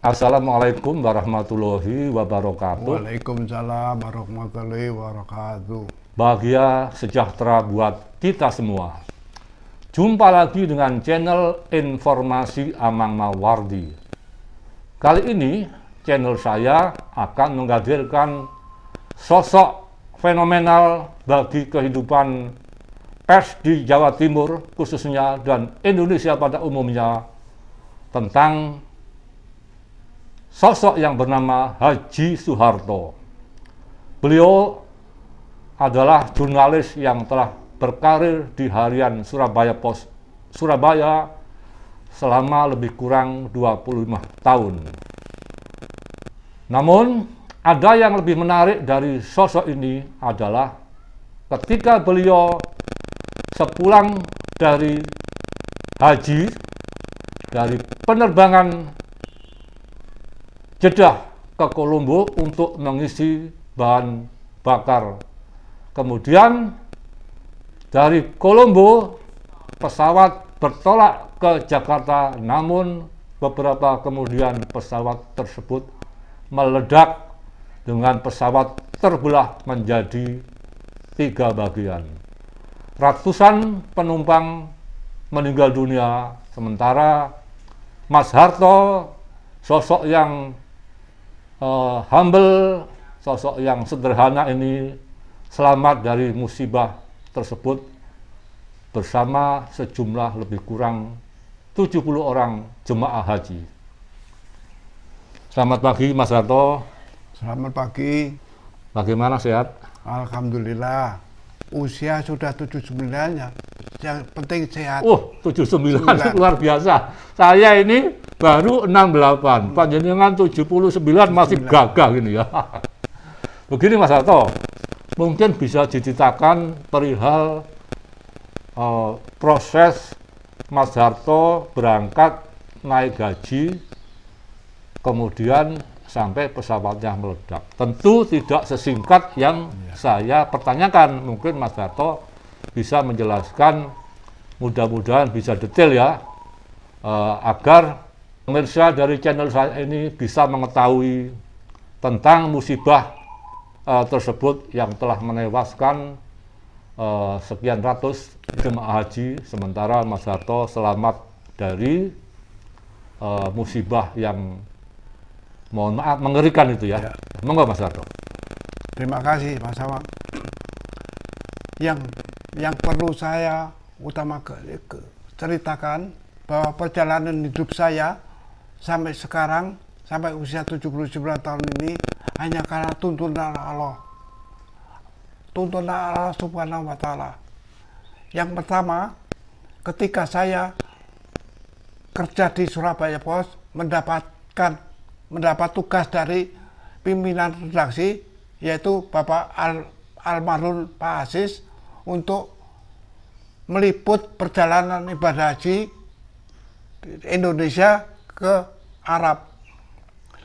Assalamualaikum warahmatullahi wabarakatuh. Waalaikumsalam warahmatullahi wabarakatuh. Bahagia sejahtera buat kita semua. Jumpa lagi dengan channel Informasi Amang Mawardi. Kali ini channel saya akan menghadirkan sosok fenomenal bagi kehidupan pers di Jawa Timur khususnya dan Indonesia pada umumnya, tentang sosok yang bernama Haji Soeharto. Beliau adalah jurnalis yang telah berkarir di harian Surabaya Post Surabaya selama lebih kurang 25 tahun. Namun, ada yang lebih menarik dari sosok ini adalah ketika beliau sepulang dari haji, dari penerbangan Jeddah ke Kolombo untuk mengisi bahan bakar. Kemudian dari Kolombo pesawat bertolak ke Jakarta, namun beberapa kemudian pesawat tersebut meledak dengan pesawat terbelah menjadi 3 bagian. Ratusan penumpang meninggal dunia, sementara Mas Harto, sosok yang humble, sosok yang sederhana ini selamat dari musibah tersebut bersama sejumlah lebih kurang 70 orang jemaah haji. Selamat pagi Mas Harto. Selamat pagi. Bagaimana, sehat? Alhamdulillah. Usia sudah 79 ya. Yang penting sehat. 79 luar biasa. Saya ini baru 68. Panjenengan 79 masih gagah gini ya. Begini Mas Harto, mungkin bisa diceritakan perihal proses Mas Harto berangkat naik haji, kemudian sampai pesawatnya meledak. Tentu tidak sesingkat yang saya pertanyakan. Mungkin Mas Harto bisa menjelaskan, mudah-mudahan bisa detail ya, agar pemirsa dari channel saya ini bisa mengetahui tentang musibah tersebut yang telah menewaskan sekian ratus jemaah haji, sementara Mas Harto selamat dari musibah yang, mohon maaf, mengerikan itu ya. Monggo Mas Harto. Terima kasih Mas Awang. Yang perlu saya ceritakan bahwa perjalanan hidup saya sampai sekarang, sampai usia 79 tahun ini hanya karena tuntunan Allah. Tuntunan Allah Subhanahu wa Ta'ala. Yang pertama, ketika saya kerja di Surabaya Post, mendapat tugas dari pimpinan redaksi, yaitu Bapak almarhum Pak Aziz, untuk meliput perjalanan ibadah haji Indonesia ke Arab.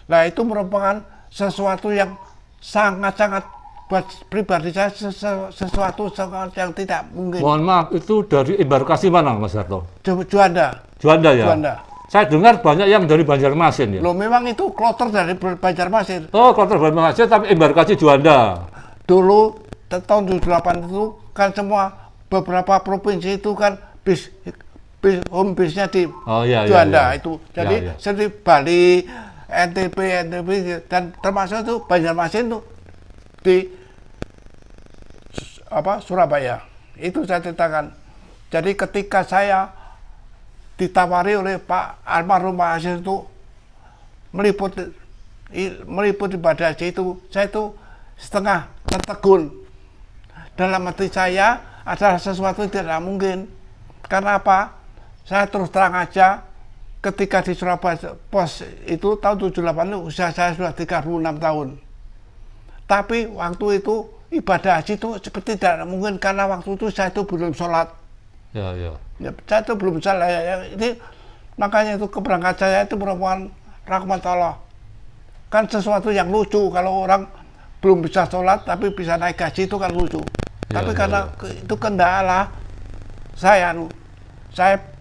Nah, itu merupakan sesuatu yang sangat-sangat buat pribadi saya, sesuatu yang tidak mungkin. Mohon maaf, itu dari embarkasi mana Mas Harto? Juanda. Juanda ya? Juanda. Saya dengar banyak yang dari Banjarmasin ya? Loh, memang itu kloter dari Banjarmasin. Oh, kloter Banjarmasin tapi embarkasi Juanda. Dulu tahun 78 itu kan semua beberapa provinsi itu kan home base-nya di Juanda itu. Jadi seperti Bali, NTB dan termasuk itu Banjarmasin itu di Surabaya. Itu saya ceritakan. Jadi ketika saya ditawari oleh Pak almarhum Pak Aziz itu meliput ibadah haji itu, saya itu setengah tertegun. Dalam hati saya adalah sesuatu yang tidak mungkin. Karena apa? Saya terus terang aja, ketika di Surabaya Post itu tahun 78 itu usia saya sudah 36 tahun. Tapi waktu itu ibadah haji itu seperti tidak mungkin, karena waktu itu saya itu belum sholat. Ya, saya itu belum sholat. Ini makanya itu keberangkatan saya itu merupakan rahmat Allah. Kan sesuatu yang lucu kalau orang belum bisa sholat tapi bisa naik haji, itu kan lucu. Tapi karena itu kendala saya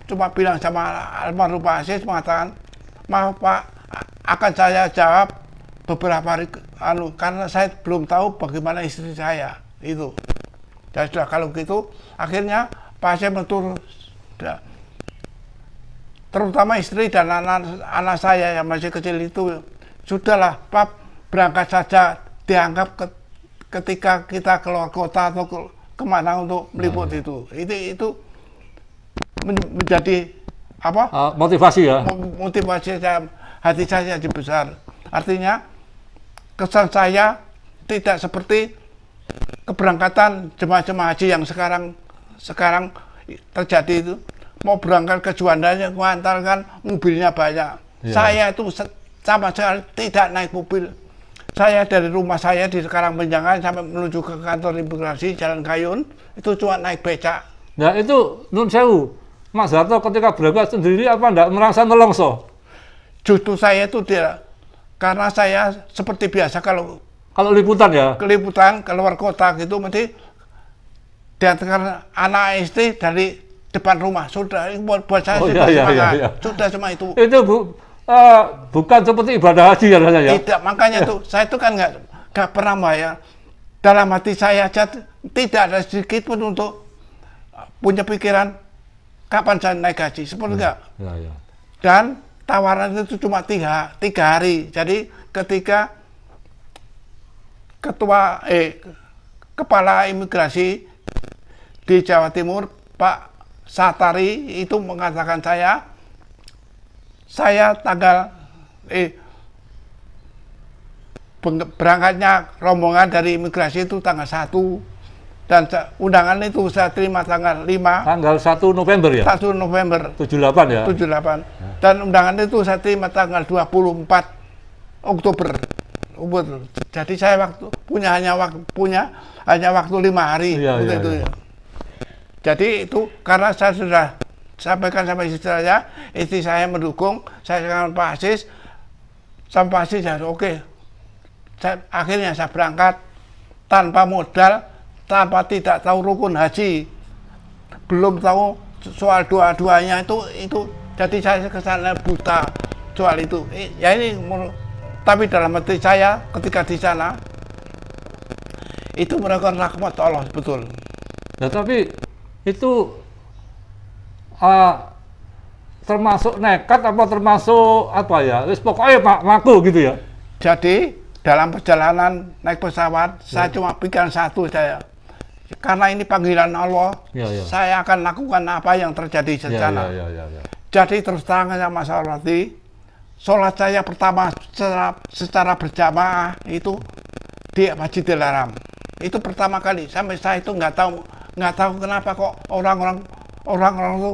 cuma bilang sama almarhum Pak Aziz, mengatakan, maaf Pak, akan saya jawab beberapa hari karena saya belum tahu bagaimana istri saya itu. Dan sudah kalau gitu akhirnya pasien menurut terutama istri dan anak saya yang masih kecil itu, sudahlah Pak, berangkat saja, dianggap ketika kita keluar kota atau kemana untuk meliput itu menjadi apa? Motivasi ya. Motivasi saya, hati saya jadi besar. Artinya kesan saya tidak seperti keberangkatan jemaah-jemaah haji yang sekarang terjadi itu. Mau berangkat ke Juandanya, mengantarkan mobilnya banyak. Ya. Saya itu sama sekali tidak naik mobil. Saya dari rumah saya di Karangpanjangan sampai menuju ke kantor imigrasi Jalan Kayun itu cuma naik becak. Nah itu nun sewu, Mas Harto ketika berangkat sendiri apa enggak merasa nelongso? Justru saya itu tidak, karena saya seperti biasa kalau liputan ya? Keliputan keluar kota gitu mesti diantarkan anak istri dari depan rumah, sudah buat saya sudah semangat. Sudah cuma itu. Itu bukan seperti ibadah haji ya rasanya. Tidak, makanya tuh saya itu kan nggak pernah bayar. Dalam hati saya aja tidak ada sedikit pun untuk punya pikiran kapan saya naik haji, seperti enggak. Dan tawaran itu cuma tiga hari. Jadi ketika kepala imigrasi di Jawa Timur Pak Satari itu mengatakan saya tanggal berangkatnya rombongan dari imigrasi itu tanggal 1 dan undangan itu saya terima tanggal 5. Tanggal 1 November ya? 1 November 78 ya? 78. Dan undangan itu saya terima tanggal 24 Oktober. Jadi saya hanya waktu 5 hari. Iya. Jadi itu karena saya sudah sampaikan sama istri saya mendukung, saya dengan Pak Asis, sama Pak Asis ya oke. Akhirnya saya berangkat tanpa modal, tanpa tidak tahu rukun haji, belum tahu soal doa-doanya itu. Jadi saya kesana buta soal itu. Ya ini, tapi dalam hati saya ketika di sana itu merupakan rahmat Allah betul. Nah tapi itu termasuk nekat apa termasuk apa ya? Wis pokoknya ngaku gitu ya. Jadi dalam perjalanan naik pesawat saya cuma pikiran satu saya. Karena ini panggilan Allah, saya akan lakukan apa yang terjadi di sana. Jadi terus terang sama Mas Arwati, sholat saya pertama secara berjamaah itu di Masjidil Haram. Itu pertama kali. Sampai saya itu nggak tahu kenapa kok orang-orang itu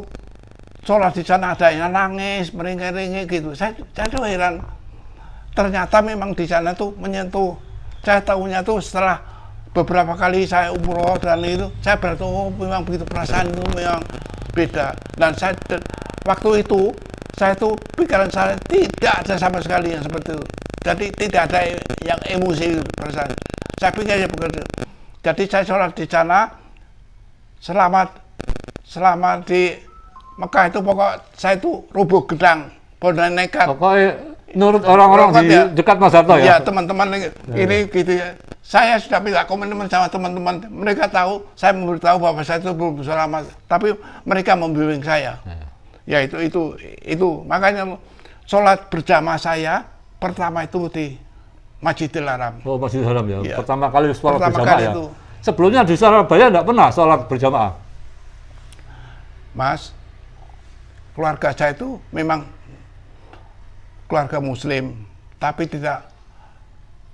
sholat di sana ada yang nangis, meringis gitu. Saya tuh heran. Ternyata memang di sana tuh menyentuh. Saya tahunya tuh setelah beberapa kali saya umroh dan itu, saya berarti memang begitu, perasaan itu memang beda. Dan saya waktu itu saya tuh pikiran saya tidak ada sama sekali yang seperti itu. Jadi tidak ada yang emosi perasaan. Saya pikir ya begitu. Jadi saya sholat di sana. Selama di Mekah itu pokok saya itu rubuh gedang, bodoh nekat. Pokoknya menurut orang-orang di dekat Mas Harto ya? Ya teman-teman ini gitu ya. Saya sudah minta komitmen sama teman-teman. Mereka tahu, saya memberitahu bahwa saya itu belum selamat. Tapi mereka membimbing saya. Ya itu. Makanya sholat berjamaah saya pertama itu di Masjidil Haram. Oh Masjidil Haram ya? Ya. Pertama kali sholat berjamaah ya? Itu. Sebelumnya di Surabaya enggak pernah sholat berjamaah? Mas, keluarga saya itu memang keluarga muslim, tapi tidak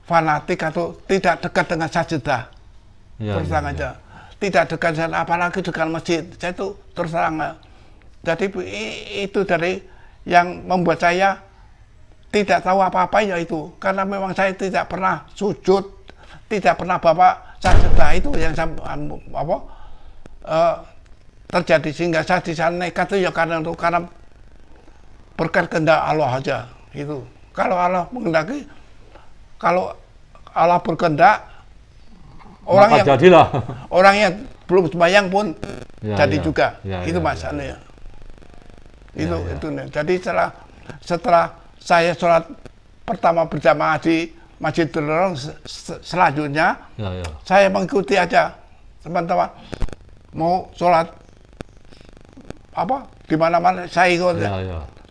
fanatik atau tidak dekat dengan sajadah. Terus terang aja. Tidak dekat dengan apalagi dengan masjid. Saya itu terus terang. Jadi itu dari yang membuat saya tidak tahu apa-apa ya itu. Karena memang saya tidak pernah sujud, tidak pernah bawa sajadah, itu yang terjadi sehingga saya di sana nekat itu ya karena berkat kehendak Allah aja itu. Kalau Allah menghendaki, kalau Allah berkehendak, orang yang belum sembahyang pun jadi juga. Itu masalahnya. Itu. Jadi setelah saya sholat pertama berjamaah di Masjid Lorong, selanjutnya saya mengikuti aja teman-teman mau sholat apa di mana-mana saya ikut.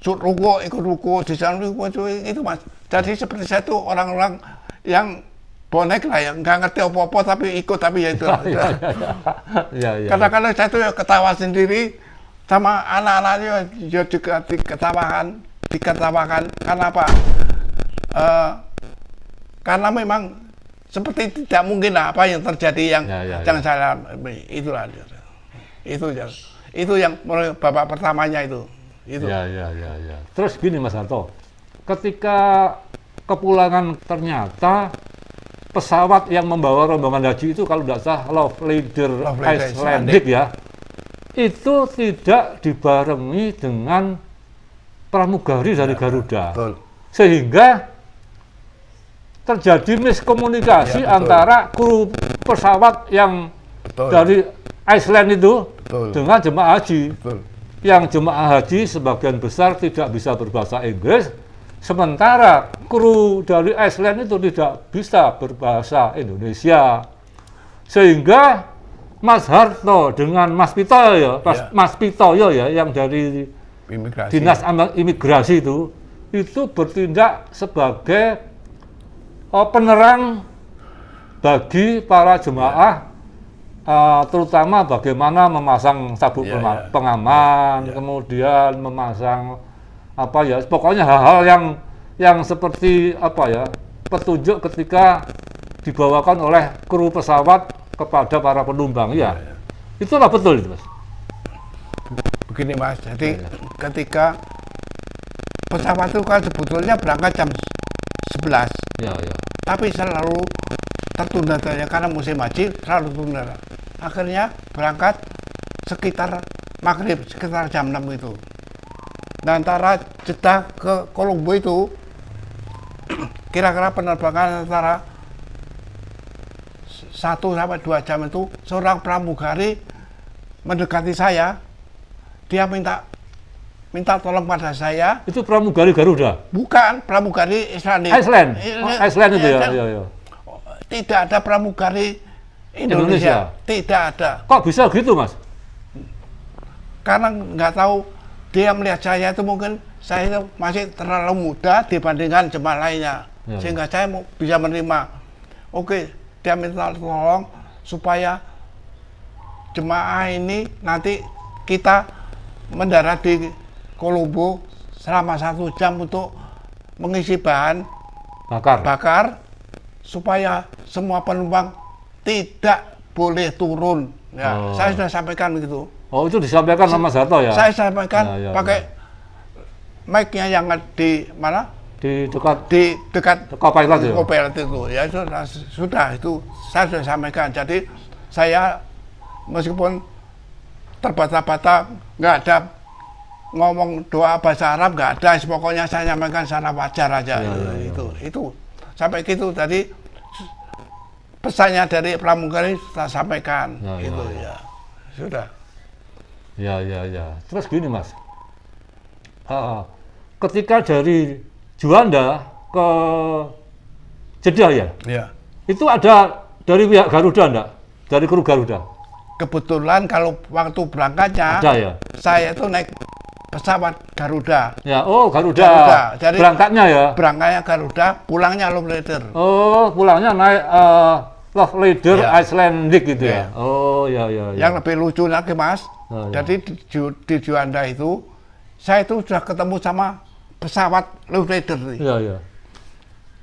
Ruku, ikut ruku, di sana ruku itu Mas. Jadi seperti saya tuh orang-orang yang bonek lah, yang nggak ngerti apa-apa tapi ikut, tapi ya itu. Kadang-kadang saya tuh ketawa sendiri sama anak-anaknya juga diketawakan. Karena apa? Karena memang seperti tidak mungkin lah apa yang terjadi yang saya itulah. Itu yang babak pertamanya itu. Terus gini Mas Harto, ketika kepulangan ternyata pesawat yang membawa rombongan haji itu kalau tidak salah Love Leader Icelandic ya, itu tidak dibarengi dengan pramugari dari Garuda, sehingga terjadi miskomunikasi antara kru pesawat yang dari Iceland itu dengan jemaah haji. Yang jemaah haji sebagian besar tidak bisa berbahasa Inggris, sementara kru dari Iceland itu tidak bisa berbahasa Indonesia. Sehingga Mas Harto dengan Mas Pitoyo, Mas Pitoyo ya, yang dari Dinas Imigrasi itu bertindak sebagai penerang bagi para jemaah. Terutama bagaimana memasang sabuk pengaman, kemudian memasang apa ya, pokoknya hal-hal yang seperti apa ya, petunjuk ketika dibawakan oleh kru pesawat kepada para penumpang. Itulah betul itu Mas. Begini Mas, jadi ketika pesawat itu kan sebetulnya berangkat jam 11, tapi selalu tertunda karena musim haji selalu tertunda. Akhirnya berangkat sekitar maghrib, sekitar jam 6 itu. Nah, antara Jeddah ke Kolombo itu kira-kira penerbangan antara 1 sampai 2 jam itu. Seorang pramugari mendekati saya, dia minta tolong pada saya. Itu pramugari Garuda? Bukan, pramugari Iceland itu ya. Tidak ada pramugari Indonesia. Tidak ada. Kok bisa gitu Mas? Karena nggak tahu, dia melihat saya itu mungkin saya itu masih terlalu muda dibandingkan jemaah lainnya, sehingga saya bisa menerima. Oke, dia minta tolong supaya jemaah ini nanti kita mendarat di Kolombo selama 1 jam untuk mengisi bahan bakar supaya semua penumpang tidak boleh turun. Saya sudah sampaikan begitu. Oh, itu disampaikan sama Mas Harto ya? Saya sampaikan pakai mic-nya yang di mana? Di dekat co-pilot itu. Ya sudah itu saya sudah sampaikan. Jadi saya meskipun terbata-bata, nggak ada ngomong doa bahasa Arab, nggak ada. Pokoknya saya sampaikan secara wajar aja. Itu sampai gitu. Tadi pesannya dari pramugari kita sampaikan, sudah. Terus gini Mas, ketika dari Juanda ke Jeddah itu ada dari pihak Garuda enggak? Dari kru Garuda? Kebetulan kalau waktu berangkatnya ada saya itu naik pesawat Garuda. Garuda. Jadi berangkatnya Garuda, pulangnya Love Leader. Pulangnya naik Love Leader Icelandic gitu ya. Yang lebih lucu lagi Mas, jadi di Juanda itu saya itu sudah ketemu sama pesawat Love Leader.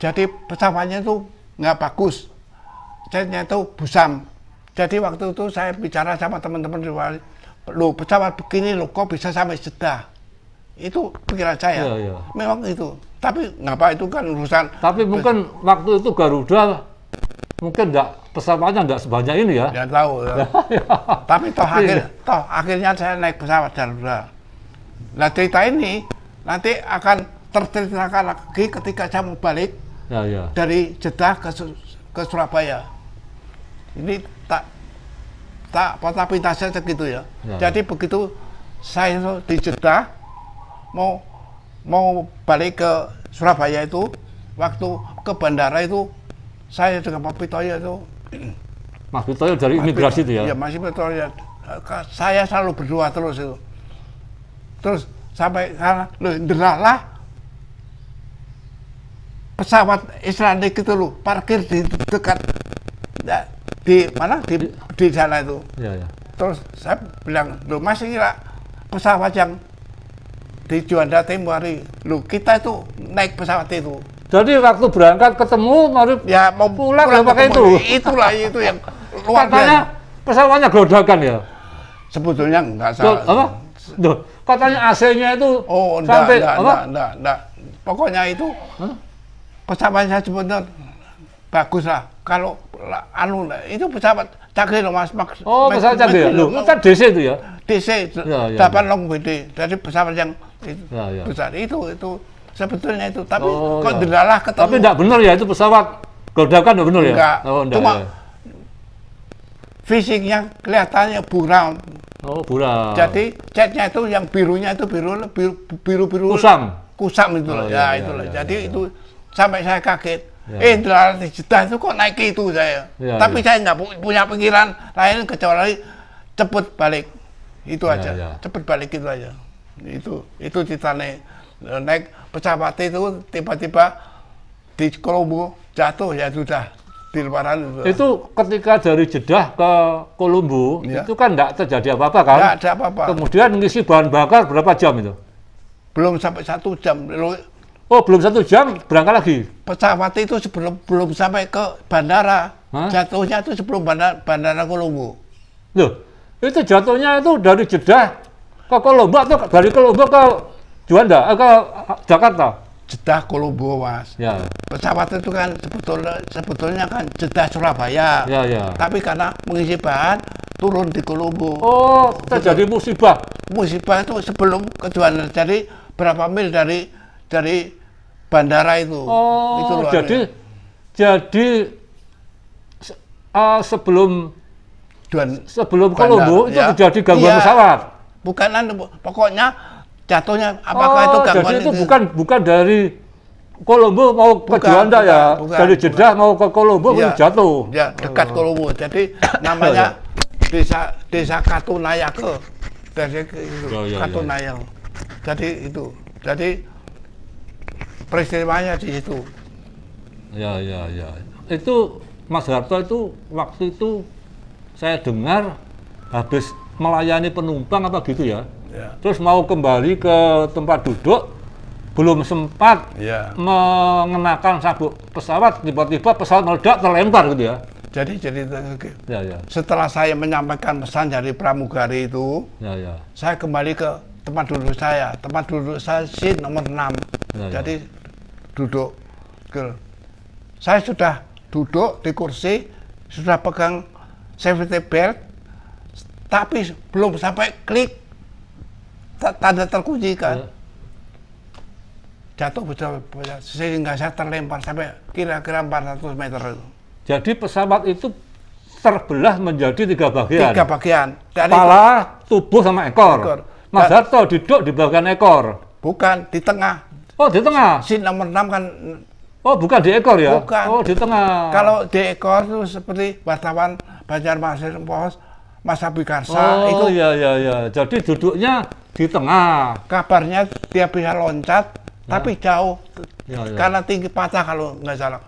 Jadi pesawatnya itu nggak bagus, catnya itu busam. Jadi waktu itu saya bicara sama teman-teman di luar, loh pesawat begini loh kok bisa sampai Jeddah. Itu pikiran saya. Memang itu. Tapi ngapa, itu kan urusan. Tapi mungkin waktu itu Garuda mungkin pesawatnya enggak sebanyak ini ya. Ya tahu. Tapi akhirnya saya naik pesawat Garuda. Nah, cerita ini nanti akan terceritakan lagi ketika saya mau balik dari Jeddah ke Surabaya. Ini tak patah pintas saja gitu ya. Jadi begitu saya di Jeddah mau mau balik ke Surabaya itu, waktu ke bandara itu, saya dengan Pak Pitoyo itu. Mas Pitoyo dari imigrasi itu ya? Iya, Mas Pitoyo. Saya selalu berdoa terus itu. Terus sampai karena delalah pesawat Islamic itu loh, parkir di dekat di mana di sana itu. Ya, ya. Terus saya bilang, loh masih kira pesawat yang di Juanda Tempohari, loh kita itu naik pesawat itu. Jadi waktu berangkat ketemu, baru ya mau pulang pakai itu. Itulah itu yang luar katanya biasa. Pesawatnya gerodakan ya? Sebetulnya enggak salah. Apa? Duh, katanya AC-nya itu sampai enggak. Pokoknya itu pesawatnya sebenarnya bagus lah. Kalau itu pesawat Canggih loh Mas. Pesawat Canggih ya? Loh, itu kan DC itu ya? DC, ya, 8 long BD. Jadi pesawat yang besar itu sebetulnya itu. Tapi kok dilalah ketemu. Tapi enggak benar ya itu pesawat gerodakan enggak benar ya? Enggak. Enggak. Cuma fisiknya kelihatannya buram. Buram. Jadi catnya itu yang birunya itu biru kusam itu loh. Itulah. Jadi itu sampai saya kaget. Di Jeddah itu kok naik itu saya. Tapi saya nggak punya pikiran lain kecuali cepet balik. Itu aja. Cepet balik itu aja. Itu ceritanya naik pesawat itu tiba-tiba di Kolombo jatuh ya sudah. Di luaran itu ketika dari Jeddah ke Kolombo itu kan enggak terjadi apa-apa kan? Enggak ada apa-apa. Kemudian ngisi bahan bakar berapa jam itu? Belum sampai 1 jam. Belum 1 jam berangkat lagi? Pesawat itu belum sampai ke bandara. Jatuhnya itu sebelum bandara Kolombo. Loh, itu jatuhnya itu dari Jeddah ke Kolombo atau dari Kolombo ke Juanda, ke Jakarta? Jeddah Kolombo Mas. Ya. Pesawat itu kan sebetulnya kan Jeddah Surabaya. Ya. Tapi karena mengisi bahan turun di Kolombo. Terjadi musibah. Musibah itu sebelum ke Juanda. Jadi berapa mil dari bandara itu. Itu jadi sebelum Kolombo itu terjadi gangguan pesawat. Bukan, pokoknya jatuhnya apakah itu gangguan jadi itu bukan dari Kolombo mau ke Juanda ya, dari Jeddah mau ke Kolombo itu jatuh. Ya, dekat Kolombo. Jadi namanya desa Katunayake. Dari Katunayake. Jadi peristiwanya di situ. Ya. Itu Mas Harto itu waktu itu saya dengar habis melayani penumpang apa gitu ya. Terus mau kembali ke tempat duduk, belum sempat mengenakan sabuk pesawat, tiba-tiba pesawat meledak terlempar gitu ya. Jadi setelah saya menyampaikan pesan dari pramugari itu, saya kembali ke tempat duduk saya. Tempat duduk saya seat nomor 6. Jadi duduk. Saya sudah duduk di kursi, sudah pegang safety belt, tapi belum sampai klik tanda terkunci kan. Jatuh sehingga saya terlempar sampai kira-kira 400 meter itu. Jadi pesawat itu terbelah menjadi 3 bagian. 3 bagian. Kepala, tubuh sama ekor. Mas Harto duduk di bagian ekor. Bukan, di tengah. Di tengah. Seat nomor 6 kan. Bukan di ekor ya? Bukan. Di tengah. Kalau di ekor itu seperti wartawan Banjarmasin Pos, Mas Abikarsa itu. Iya. Jadi duduknya di tengah. Kabarnya dia bisa loncat, tapi jauh. Karena tinggi patah kalau nggak salah.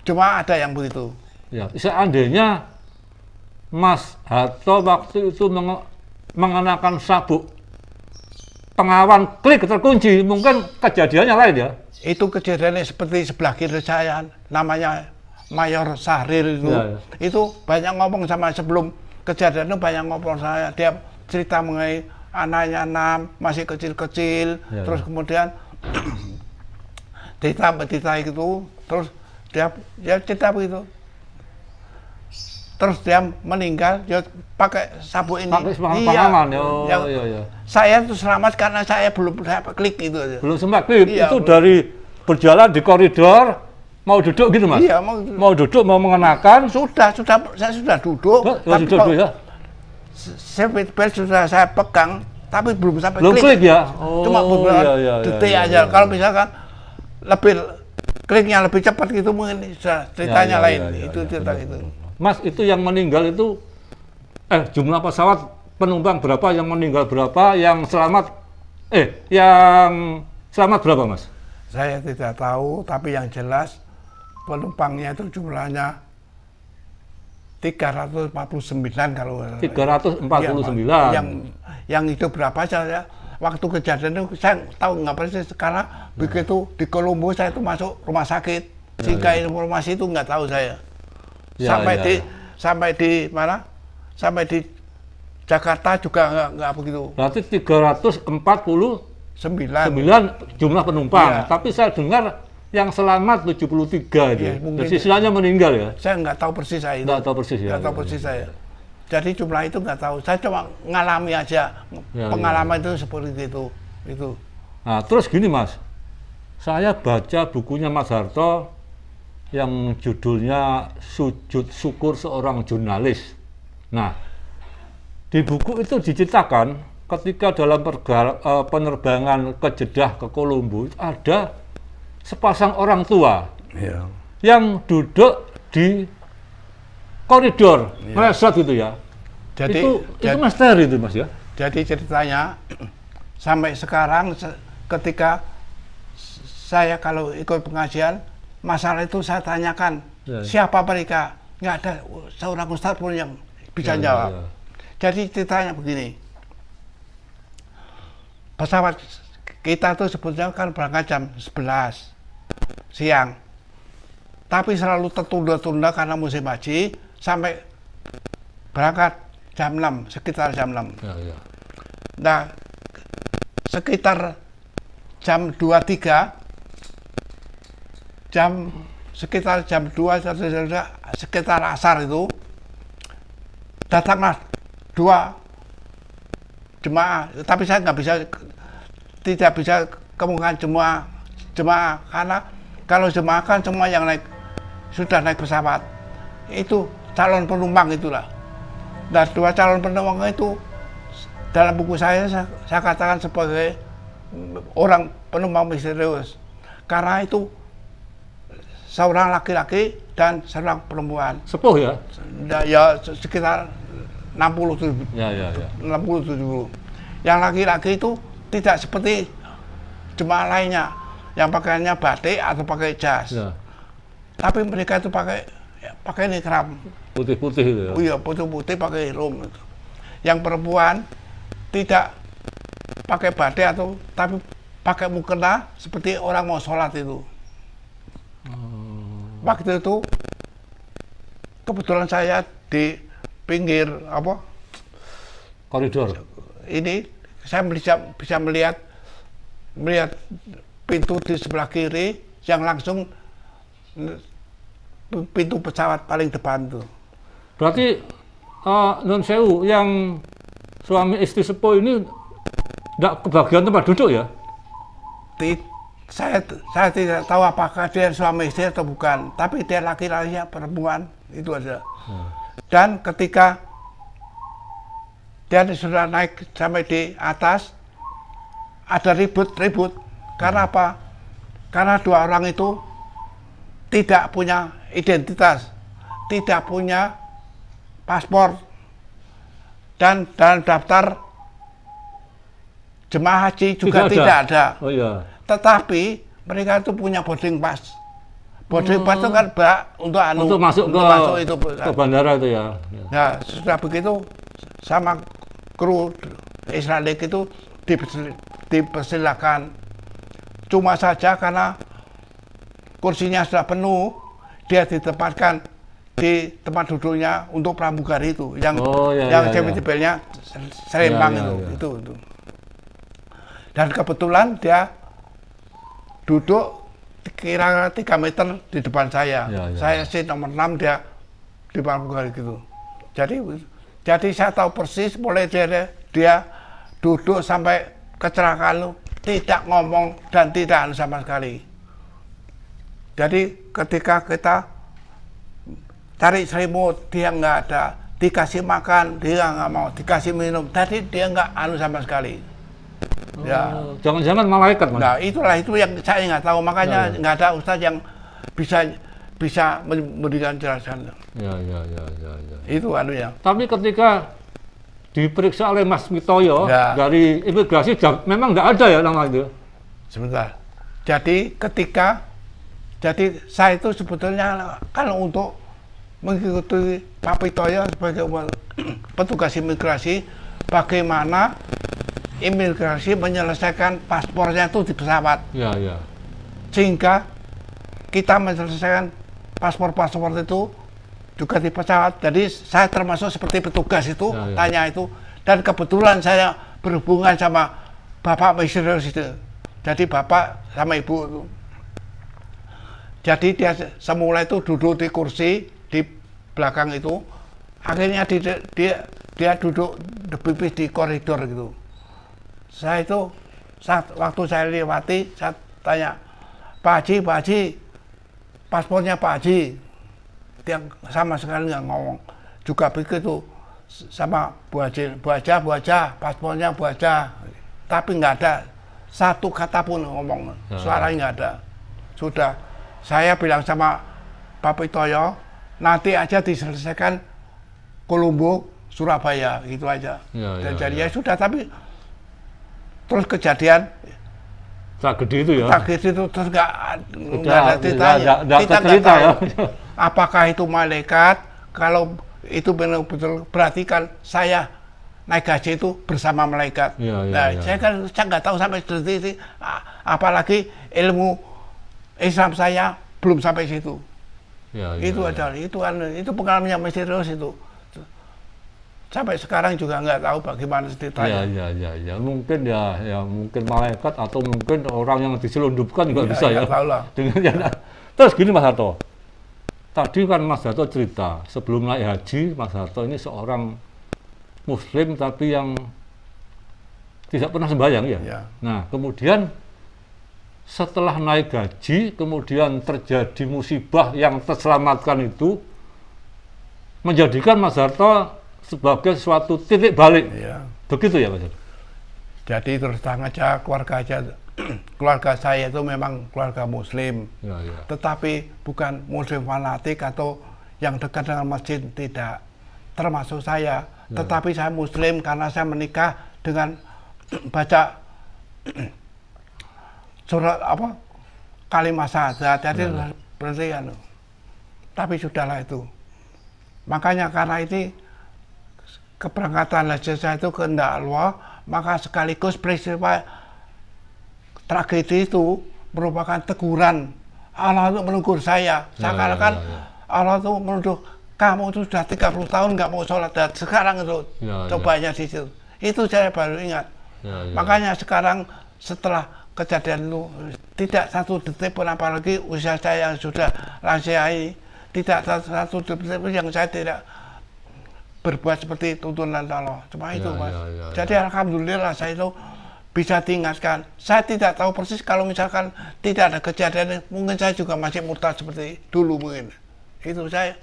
Cuma ada yang begitu. Ya, seandainya Mas Harto waktu itu mengenakan sabuk pengawan klik terkunci, mungkin kejadiannya lain ya? Itu kejadiannya seperti sebelah kiri saya, namanya Mayor Sahril itu. Itu banyak ngomong sama sebelum kejadian itu banyak ngomong saya. Dia cerita mengenai anaknya 6, masih kecil-kecil, terus kemudian cerita itu, terus dia cerita begitu. Terus dia meninggal, dia pakai sabuk ini. Pakai pengaman, iya. Saya itu selamat karena saya belum klik itu aja. Belum sempat klik, itu dari berjalan di koridor, mau duduk gitu Mas? Iya, mau duduk, mau mengenakan. Saya sudah duduk. Duduk ya? Safety belt sudah saya pegang, tapi belum sampai belum klik ya. Oh, cuma beberapa detik aja. iya. Kalau misalkan lebih kliknya lebih cepat gitu mungkin ceritanya lain. Itu cerita itu. Mas, itu yang meninggal itu jumlah pesawat penumpang berapa, yang meninggal berapa, yang selamat berapa, Mas? Saya tidak tahu, tapi yang jelas penumpangnya itu jumlahnya 349 kalau 349. Yang itu berapa saja waktu kejadian itu saya tahu nggak persis, karena begitu di Kolombo saya itu masuk rumah sakit, sehingga informasi itu nggak tahu saya. Sampai di mana? Sampai di Jakarta juga nggak begitu. Berarti 349 jumlah penumpang, tapi saya dengar yang selamat 73 itu. Dan sisanya meninggal ya? Saya nggak tahu persis saya itu. Nggak tahu persis ya? Nggak tahu persis saya. Jadi jumlah itu nggak tahu. Saya cuma ngalami aja. Pengalaman itu seperti itu. Nah, terus gini Mas. Saya baca bukunya Mas Harto yang judulnya Sujud Syukur Seorang Jurnalis. Nah, di buku itu diceritakan ketika dalam penerbangan ke Jeddah ke Kolombo ada sepasang orang tua yang duduk di koridor meleset gitu ya. Jadi itu misteri itu Mas ya. Jadi ceritanya sampai sekarang ketika saya kalau ikut pengajian, masalah itu saya tanyakan siapa mereka, nggak ada seorang ustadz pun yang bisa jawab. Jadi ceritanya begini, pesawat kita tuh sebetulnya kan berangkat jam 11 siang, tapi selalu tertunda-tunda karena musim haji sampai berangkat jam 6, sekitar jam 6. Nah, sekitar jam 23, sekitar jam 2, sekitar asar itu, datanglah 2 jemaah, tapi saya tidak bisa kemungkinan jemaah, karena kalau jemaah kan semua yang sudah naik pesawat, itu calon penumpang itulah. Dan 2 calon penumpang itu dalam buku saya katakan sebagai orang penumpang misterius, karena itu seorang laki-laki dan seorang perempuan. Sepuh ya? Ya sekitar 60-70. 60-70. Yang laki-laki itu tidak seperti jemaah lainnya yang pakaiannya batik atau pakai jas. Tapi mereka itu pakai nikram. Putih-putih itu ya? Iya, putih-putih pakai rum itu. Yang perempuan tidak pakai batik tapi pakai mukena seperti orang mau sholat itu. Waktu itu kebetulan saya di pinggir koridor ini, saya bisa melihat pintu di sebelah kiri yang langsung pintu pesawat paling depan tuh. Berarti non sewu yang suami istri sepuh ini tidak kebagian tempat duduk ya? Saya tidak tahu apakah dia suami istri atau bukan, tapi dia laki-laki perempuan itu aja. Dan ketika dia sudah naik sampai di atas, ada ribut. Karena apa? Karena 2 orang itu tidak punya identitas, tidak punya paspor, dan dalam daftar jemaah haji juga tidak ada. Oh iya. Tetapi mereka itu punya boarding pass. Boarding pass itu kan untuk masuk ke bandara itu ya. Nah, sudah begitu sama kru Israelik itu dipersilakan. Cuma saja karena kursinya sudah penuh, dia ditempatkan di tempat duduknya untuk pramugari itu, yang jebel-jebelnya serempang itu. Dan kebetulan dia duduk kira-kira 3 meter di depan saya. Saya sih nomor 6, dia di pramugari gitu. Jadi saya tahu persis mulai dia duduk sampai kecelakaan, tidak ngomong dan tidak sama sekali. Jadi ketika kita cari selimut, dia nggak ada. dikasih makan dia nggak mau, dikasih minum, tadi dia nggak anu sama sekali. Ya, jangan-jangan malaikat, Mas. Nah itulah itu yang saya nggak tahu, makanya nggak ada ustadz yang bisa memberikan jelasan. Ya. Itu anunya. Tapi ketika diperiksa oleh Mas Mitoyo dari imigrasi, memang nggak ada ya nama itu. Sebentar. Jadi saya itu sebetulnya kalau untuk mengikuti Pak Mitoyo sebagai petugas imigrasi, bagaimana imigrasi menyelesaikan paspornya itu di pesawat. Ya. Sehingga kita menyelesaikan paspor itu juga di pesawat. Jadi saya termasuk seperti petugas itu, tanya itu. Dan kebetulan saya berhubungan sama Bapak misterius itu. Jadi Bapak sama Ibu itu. Jadi dia semula itu duduk di kursi di belakang itu. Akhirnya dia duduk pipis di koridor gitu. Saya itu waktu saya lewati, saya tanya, Pak Haji, paspornya Pak Haji. Dia sama sekali nggak ngomong. Juga begitu sama Bu Haja, paspornya Bu Haja. Tapi nggak ada satu kata pun ngomong, suaranya nggak ada. Sudah, saya bilang sama Pak Mitoyo, nanti aja diselesaikan Kolombo, Surabaya, gitu aja. Dan jadi ya sudah, tapi terus kejadian tragedi itu ya. Tragedi itu terus nggak ada ceritanya. Kita nggak tahu apakah itu malaikat. Kalau itu benar-benar berarti kan saya naik haji itu bersama malaikat. Saya kan nggak tahu sampai detik, apalagi ilmu Islam saya belum sampai situ. Itu pengalaman yang misterius itu. Sampai sekarang juga nggak tahu bagaimana ceritanya. Ya. Mungkin mungkin malaikat atau mungkin orang yang diselundupkan juga bisa ya. Terus gini Mas Harto. Tadi kan Mas Harto cerita sebelum naik haji, Mas Harto ini seorang Muslim tapi yang tidak pernah sembahyang ya. Nah, kemudian setelah naik haji, kemudian terjadi musibah yang terselamatkan itu menjadikan Mas Harto sebagai suatu titik balik. Begitu ya Mas? Jadi terus terang aja keluarga saya itu memang keluarga Muslim. Tetapi bukan Muslim fanatik atau yang dekat dengan masjid, tidak. Termasuk saya. Tetapi saya Muslim karena saya menikah dengan baca surat kalimat syahadat. Jadi berarti tapi sudahlah itu. Makanya karena ini keberangkatan haji saya itu kehendak Allah, maka sekaligus peristiwa tragedi itu merupakan teguran Allah untuk menegur saya. Seakan-akan Allah itu menuduh, kamu itu sudah 30 tahun nggak mau sholat, dan sekarang itu cobanya di situ. Itu saya baru ingat. Makanya sekarang setelah kejadian itu tidak satu detik pun, apalagi usia saya yang sudah lansia ini, tidak satu detik pun yang saya tidak berbuat seperti tuntunan Allah. Cuma itu Mas. Jadi alhamdulillah saya itu bisa diingatkan. Saya tidak tahu persis kalau misalkan tidak ada kejadian, mungkin saya juga masih murtad seperti dulu mungkin. Itu saya,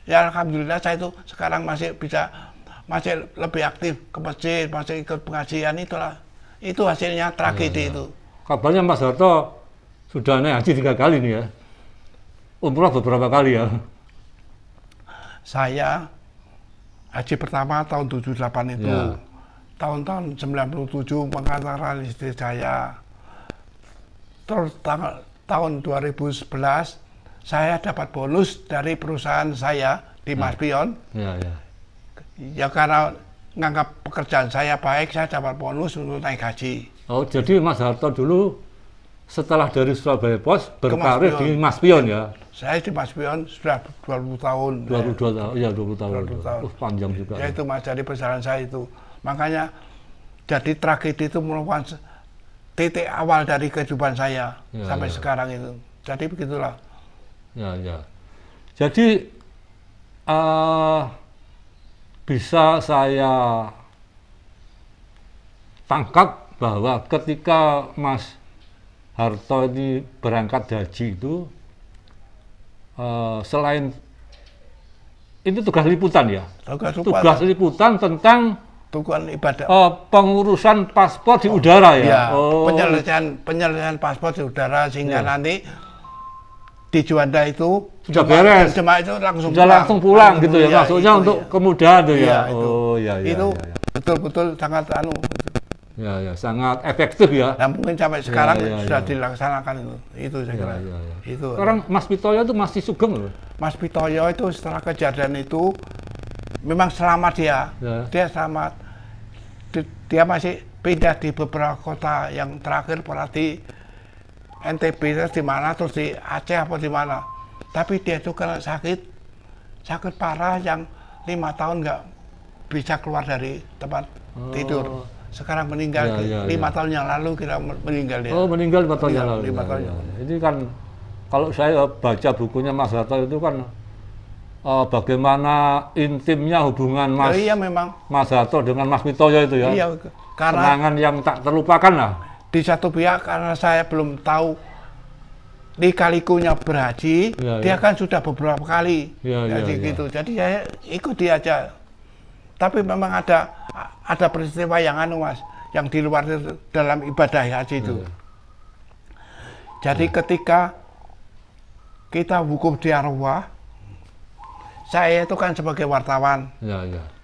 ya alhamdulillah saya itu sekarang masih lebih aktif ke masjid, masih ikut pengajian, itulah. Itu hasilnya tragedi itu. Kabarnya Mas Harto sudah naik haji 3 kali nih ya. Umrah beberapa kali ya. Saya haji pertama tahun 78 itu. Tahun-tahun 97 pengantaran istri saya. Terus tahun 2011 saya dapat bonus dari perusahaan saya di Mas Pion. Ya karena nganggap pekerjaan saya baik, saya dapat bonus untuk naik haji. Oh, jadi Mas Harto dulu setelah dari Surabaya Pos berkarir di Mas Pion ya? Saya di Mas Pion sudah 20 tahun. 22 tahun, ya 20 tahun. Panjang juga. Ya itu Mas, jadi perjalanan saya itu. Makanya jadi tragedi itu merupakan titik awal dari kehidupan saya sampai sekarang itu. Jadi begitulah. Jadi bisa saya tangkap bahwa ketika Mas Harto ini berangkat haji itu selain itu tugas liputan ya? Tugas liputan tentang ibadah. Pengurusan paspor di udara ya? Penyelesaian paspor di udara sehingga nanti di Juanda itu sudah beres. Jemaah itu langsung pulang gitu ya? Maksudnya untuk kemudahan tuh ya? Itu betul-betul sangat Ya, sangat efektif ya. Dan mungkin sampai sekarang sudah dilaksanakan itu saya kira. Itu. Sekarang Mas Pitoyo itu masih sugeng loh. Mas Pitoyo itu setelah kejadian itu memang selamat dia selamat. Dia masih pindah di beberapa kota yang terakhir pernah di NTB terus di mana, terus di Aceh apa di mana. Tapi dia itu kena sakit parah yang 5 tahun nggak bisa keluar dari tempat tidur. Sekarang meninggal 5 tahun yang lalu kita meninggal dia. Oh, meninggal 5 tahun yang lalu. 5 tahun. Ini kan kalau saya baca bukunya Mas Harto itu kan bagaimana intimnya hubungan Mas Harto dengan Mas Pitoyo itu ya. Iya, karena kenangan yang tak terlupakan lah. Di satu pihak karena saya belum tahu lika-likunya berhaji, dia kan sudah beberapa kali. Gitu. Jadi saya ikuti aja. Tapi memang ada peristiwa yang Mas, yang di luar dalam ibadah haji itu. Jadi ketika kita wukuf di Arafah, saya itu kan sebagai wartawan.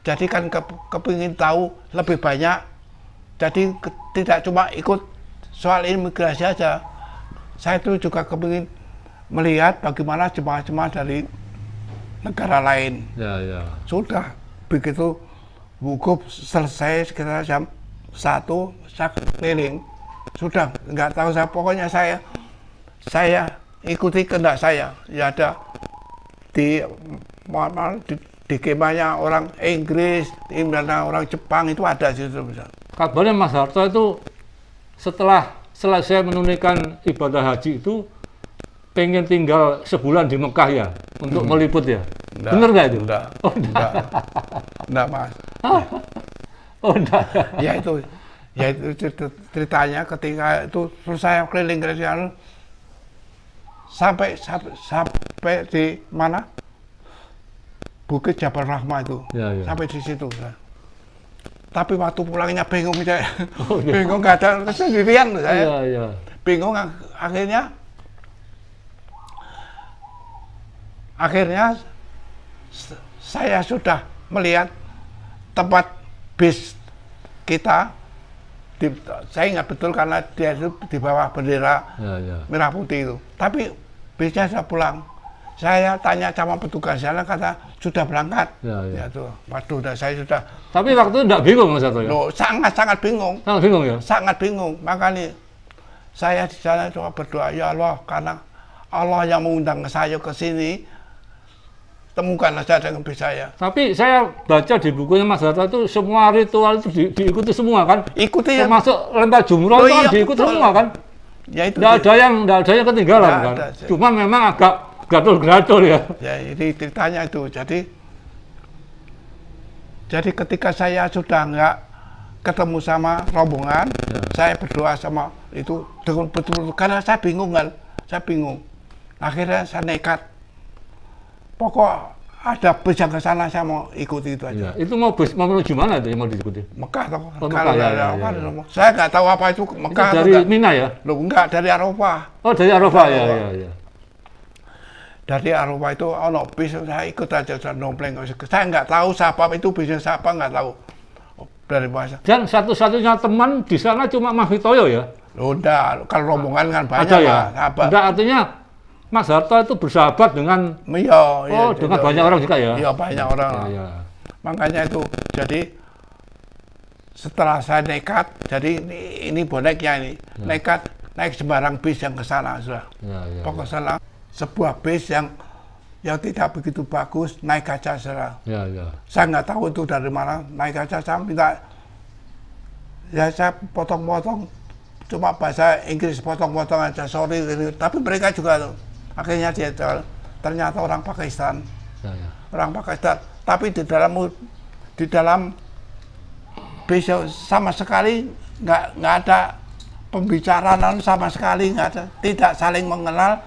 Jadi kan kepingin tahu lebih banyak. Jadi tidak cuma ikut soal imigrasi aja. Saya itu juga kepingin melihat bagaimana jemaah-jemaah dari negara lain. Sudah begitu wukuf selesai sekitar jam 1 saya keliling, sudah nggak tahu saya, pokoknya saya ikuti kehendak saya. Ya ada di kemahnya orang Inggris, di mana orang Jepang itu ada di situ. Kabarnya Mas Harto itu setelah selesai menunaikan ibadah haji itu pengen tinggal sebulan di Mekah ya untuk meliput ya. Bener nggak itu? Enggak Mas. Oh enggak. Ya itu ceritanya ketika itu selesai keliling sampai di mana? Bukit Jabal Rahmah itu. Sampai di situ. Tapi waktu pulangnya bingung saya. Bingung, nggak ada kesendirian saya. Bingung, akhirnya saya sudah melihat tempat bis kita. Saya ingat betul karena dia itu di bawah bendera merah putih itu. Tapi bisnya sudah pulang. Saya tanya sama petugas sana, kata sudah berangkat. Ya tuh, waduh, saya sudah. Tapi waktu itu enggak bingung Mas Harto ya? Sangat bingung. Sangat bingung ya? Sangat bingung. Makanya saya di sana coba berdoa, ya Allah, karena Allah yang mengundang saya ke sini, temukanlah saya dengan bis saya. Tapi saya baca di bukunya Mas Harto itu semua ritual itu diikuti semua kan? Ikuti ya. Termasuk lempar jumroh itu diikuti semua kan? Ya itu. Nggak ada yang ketinggalan kan? Cuma memang agak gratul ya. Ya ini ceritanya itu. Jadi ketika saya sudah nggak ketemu sama rombongan, saya berdoa sama itu dengan betul-betul karena saya bingung kan, Akhirnya saya nekat. Pokok ada bis yang ke sana, saya mau ikuti itu aja. Itu mau menuju mana itu yang mau diikuti? Mekah atau saya nggak tahu apa itu Mekah itu dari Mina ya? Loh enggak, dari Arafah. Oh dari Arafah ya. Dari Arafah itu bis, saya ikut aja, saya nompleng. Saya nggak tahu siapa itu bisnya, siapa nggak tahu. Dari bahasa. Dan satu-satunya teman di sana cuma Mas Pitoyo ya? Udah, kalau rombongan kan banyak. Ada ya? Enggak, artinya Mas Harto itu bersahabat dengan dengan banyak orang juga ya? Iya, banyak orang. Makanya itu, jadi setelah saya nekat, jadi ini boneknya ini, nekat naik sembarang bis yang ke sana sudah. Pokok sana sebuah bis yang tidak begitu bagus, naik kaca sudah. Saya nggak tahu itu dari mana, naik kaca, saya minta, saya potong-potong, cuma bahasa Inggris potong-potong aja, sorry, tapi mereka juga tuh. Akhirnya dia ternyata orang Pakistan, orang Pakistan. Tapi di dalam bis sama sekali nggak ada pembicaraan sama sekali, nggak ada, tidak saling mengenal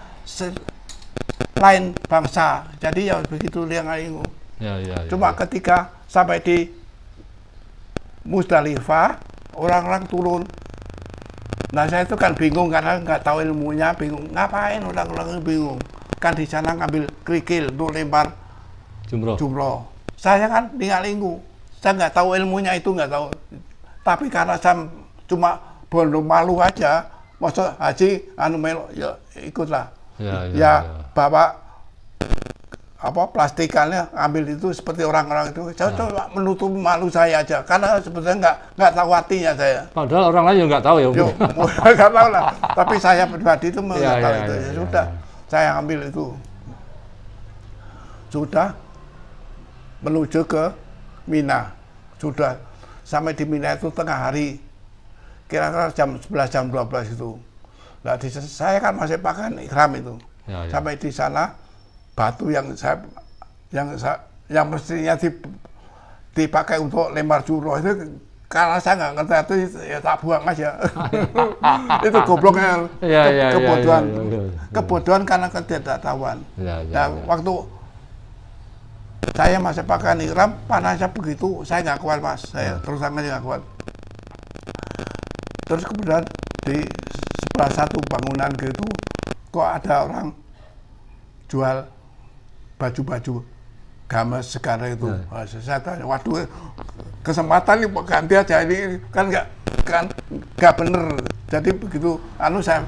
lain bangsa. Jadi ya begitu dia itu. Cuma ketika sampai di Musdalifah, orang-orang turun. Nah saya itu kan bingung karena nggak tahu ilmunya, bingung ngapain orang-orang bingung. Kan di sana ngambil kerikil untuk lempar jumroh. Saya kan linga-lingu, saya nggak tahu ilmunya itu, nggak tahu. Tapi karena saya cuma bondo malu aja, maksud haji anu melo ya ikutlah. Ya. Bapak plastikannya ambil itu seperti orang-orang itu. Saya coba menutup malu saya aja karena sebenarnya nggak tahu artinya saya. Padahal orang lain juga nggak tahu ya. Nggak tahu lah. Tapi saya pribadi itu nggak tahu itu. Ya sudah, saya ambil itu. Sudah menuju ke Mina. Sudah sampai di Mina itu tengah hari. Kira-kira jam 11 jam 12 itu. Nah, saya kan masih pakai ihram itu. Sampai di sana batu yang mestinya dipakai untuk lempar jumroh itu, karena saya nggak ngerti itu ya tak buang aja. Itu gobloknya, kebodohan karena ketidaktahuan. Nah, waktu saya masih pakai ihram, panasnya begitu, saya nggak kuat Mas, saya terus aja nggak kuat. Terus kemudian di sebelah satu bangunan gitu, kok ada orang jual baju-baju gamas sekarang itu. Saya tanya, waduh, kesempatan ini ganti aja, ini kan nggak bener. Jadi begitu, saya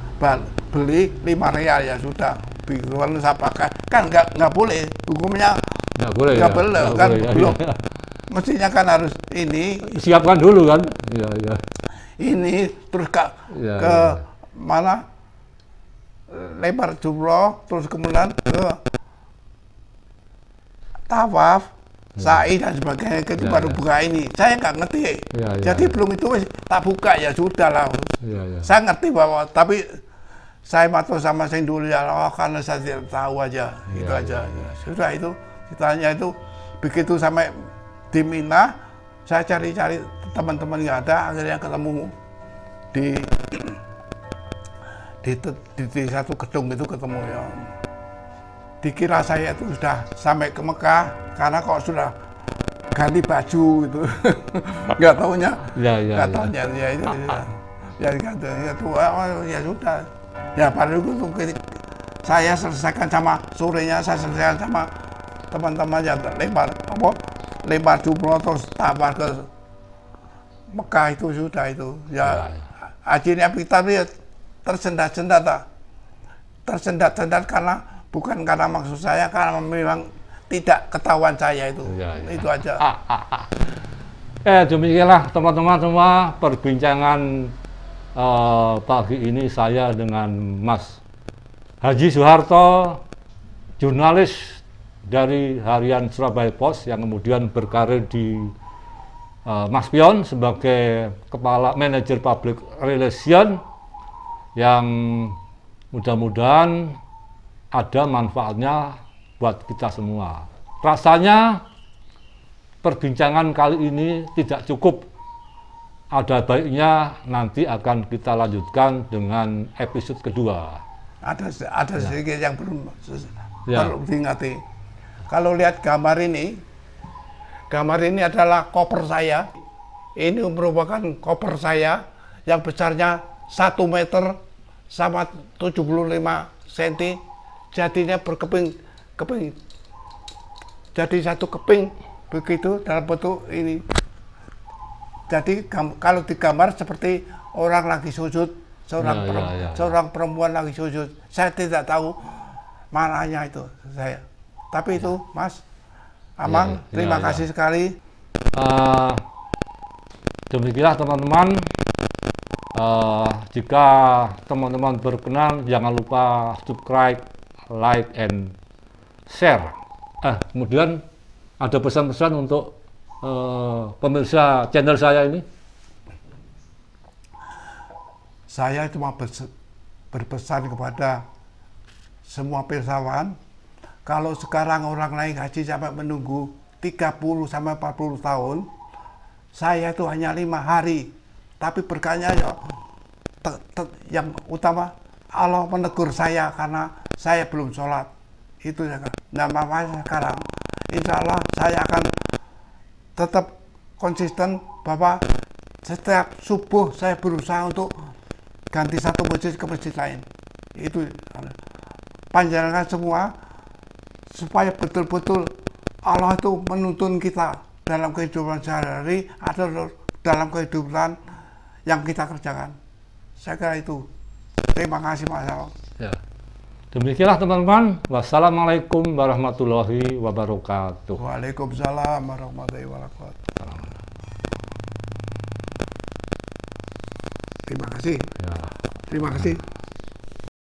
beli 5 real ya sudah. Begitu saya pakai, kan nggak boleh, hukumnya nggak boleh kan belum. Mestinya kan harus ini. Siapkan dulu kan. Ini terus ke mana? Lempar jumroh, terus kemudian ke tawaf, sa'i dan sebagainya, itu baru buka ini. Saya nggak ngerti, jadi belum itu tak buka ya sudah lah. Saya ngerti bahwa, tapi saya matur sama saya dulu ya, karena saya tidak tahu aja, itu aja. Sudah itu, ceritanya itu begitu sampai di Mina, saya cari-cari teman-teman nggak ada, akhirnya ketemu di satu gedung itu ketemu ya. Dikira saya itu sudah sampai ke Mekah karena kok sudah ganti baju gitu. Nggak tahunya. Nggak tahunya ya itu. Ya ganti itu ya sudah. Ya pada itu saya selesaikan sama sorenya, saya selesaikan sama teman-teman yang lempar jumroh terus tawaf ke Mekah itu sudah itu. Ya akhirnya kita ya tersendat-sendat karena bukan karena maksud saya, karena memang tidak ketahuan saya itu. Itu aja. Demikianlah teman-teman semua perbincangan pagi ini saya dengan Mas Haji Soeharto, jurnalis dari harian Surabaya Post yang kemudian berkarir di Mas Pion sebagai kepala manajer public relation, yang mudah-mudahan ada manfaatnya buat kita semua. Rasanya perbincangan kali ini tidak cukup. Ada baiknya nanti akan kita lanjutkan dengan episode kedua. Ada sedikit yang perlu diingati. Kalau lihat gambar ini adalah koper saya. Ini merupakan koper saya yang besarnya 1 meter sama 75 cm. Jadinya berkeping. Jadi satu keping begitu dalam bentuk ini. Jadi kalau digambar seperti orang lagi sujud, seorang perempuan lagi sujud. Saya tidak tahu mananya itu saya. Tapi itu Mas Amang, terima kasih sekali. Demikianlah teman-teman. Jika teman-teman berkenan, jangan lupa subscribe, like, and share. Kemudian ada pesan-pesan untuk pemirsa channel saya ini. Saya cuma berpesan kepada semua pirsawan, kalau sekarang orang naik haji sampai menunggu 30 sampai 40 tahun, saya itu hanya 5 hari. Tapi berkahnya yang utama Allah menegur saya karena saya belum sholat. Itu ya. Nah, makanya sekarang insya Allah saya akan tetap konsisten bahwa setiap subuh saya berusaha untuk ganti satu masjid ke masjid lain. Itu panjenengan semua supaya betul-betul Allah itu menuntun kita dalam kehidupan sehari-hari atau dalam kehidupan yang kita kerjakan. Saya kira itu. Terima kasih Mas Al. Ya. Demikianlah teman-teman. Wassalamualaikum warahmatullahi wabarakatuh. Waalaikumsalam warahmatullahi wabarakatuh. Terima kasih. Ya. Terima kasih.